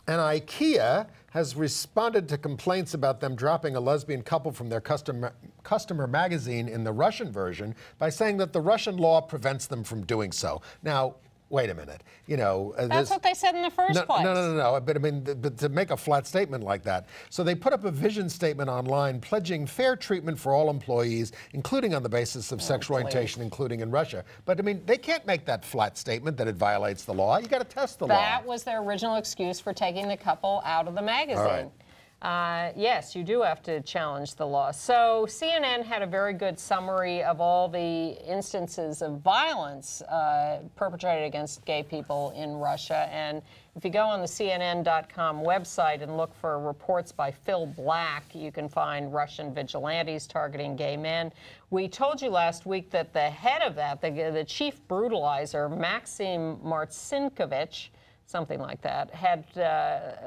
And IKEA has responded to complaints about them dropping a lesbian couple from their customer magazine in the Russian version by saying that the Russian law prevents them from doing so. Now, wait a minute. You know, that's what they said in the first place. No. But I mean, but to make a flat statement like that. So they put up a vision statement online pledging fair treatment for all employees, including on the basis of sexual orientation, including in Russia. But I mean, they can't make that flat statement that it violates the law. You got to test the law. That was their original excuse for taking the couple out of the magazine. All right. Yes, you do have to challenge the law. So CNN had a very good summary of all the instances of violence perpetrated against gay people in Russia. And if you go on the CNN.com website and look for reports by Phil Black, you can find Russian vigilantes targeting gay men. We told you last week that the head of that, the chief brutalizer, Maxim Marcinkovich, something like that,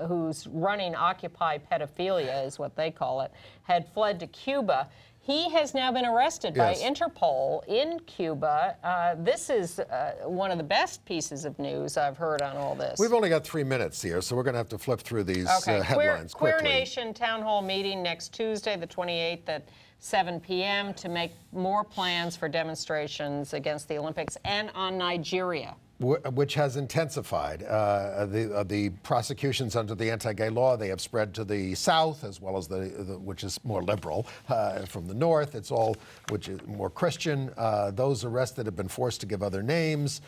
who's running Occupy Pedophilia, is what they call it, had fled to Cuba. He has now been arrested by Interpol in Cuba. This is one of the best pieces of news I've heard on all this. We've only got 3 minutes here, so we're going to have to flip through these headlines quickly. Queer Nation town hall meeting next Tuesday, the 28th at 7 p.m. to make more plans for demonstrations against the Olympics and on Nigeria. Which has intensified. The prosecutions under the anti-gay law, they have spread to the south, as well as which is more liberal, from the north. It's all, which is more Christian. Those arrested have been forced to give other names.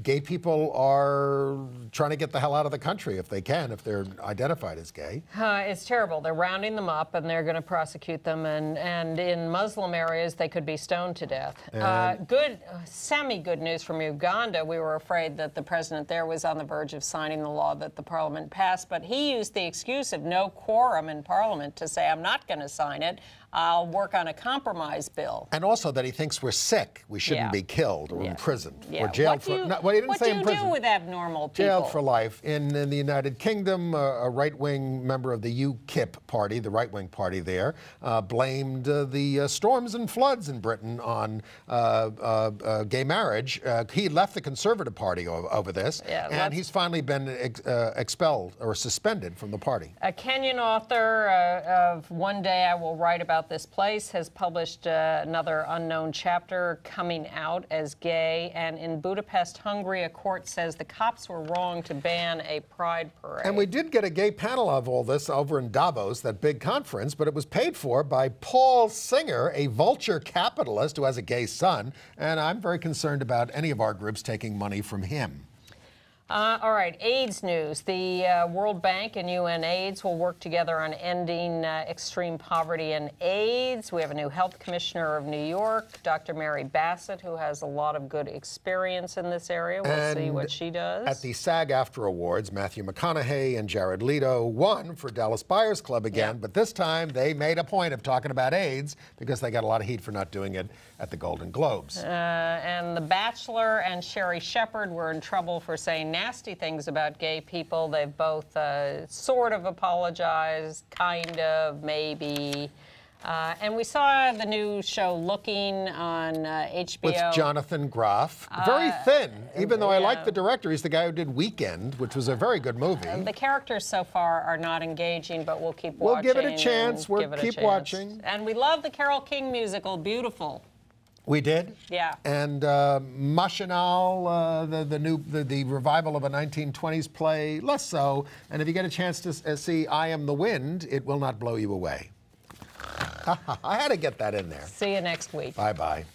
Gay people are trying to get the hell out of the country if they can, if they're identified as gay. It's terrible. They're rounding them up, and they're going to prosecute them. And in Muslim areas, they could be stoned to death. Semi-good news from Uganda. We were afraid that the president there was on the verge of signing the law that the parliament passed, but he used the excuse of no quorum in parliament to say, I'm not going to sign it. I'll work on a compromise bill. And also that he thinks we're sick. We shouldn't be killed or imprisoned or jailed for. Well, he didn't what say do you imprisoned. do with abnormal people? Jailed for life. In the United Kingdom, a right-wing member of the UKIP party, the right-wing party there, blamed the storms and floods in Britain on gay marriage. He left the Conservative Party over this, and he's finally been expelled or suspended from the party. A Kenyan author of One Day I Will Write About This Place has published another unknown chapter, Coming Out as Gay. And in Budapest, Hungary, a court says the cops were wrong to ban a pride parade. And we did get a gay panel of all this over in Davos, that big conference, but it was paid for by Paul Singer, a vulture capitalist who has a gay son. And I'm very concerned about any of our groups taking money from him. All right, AIDS news. The World Bank and UN AIDS will work together on ending extreme poverty and AIDS. We have a new health commissioner of New York, Dr. Mary Bassett, who has a lot of good experience in this area. We'll see what she does. At the SAG-AFTRA Awards, Matthew McConaughey and Jared Leto won for Dallas Buyers Club again, but this time they made a point of talking about AIDS because they got a lot of heat for not doing it at the Golden Globes. And The Bachelor and Sherry Shepherd were in trouble for saying nasty things about gay people. They've both sort of apologized, kind of, maybe. And we saw the new show Looking on HBO. With Jonathan Groff. Very thin, even though I like the director. He's the guy who did Weekend, which was a very good movie. The characters so far are not engaging, but we'll keep watching. We'll give it a chance. We'll keep watching. And we love the Carole King musical, Beautiful. We did? Yeah. And Machinal, the revival of a 1920s play, less so. And if you get a chance to see I Am the Wind, it will not blow you away. I had to get that in there. See you next week. Bye-bye.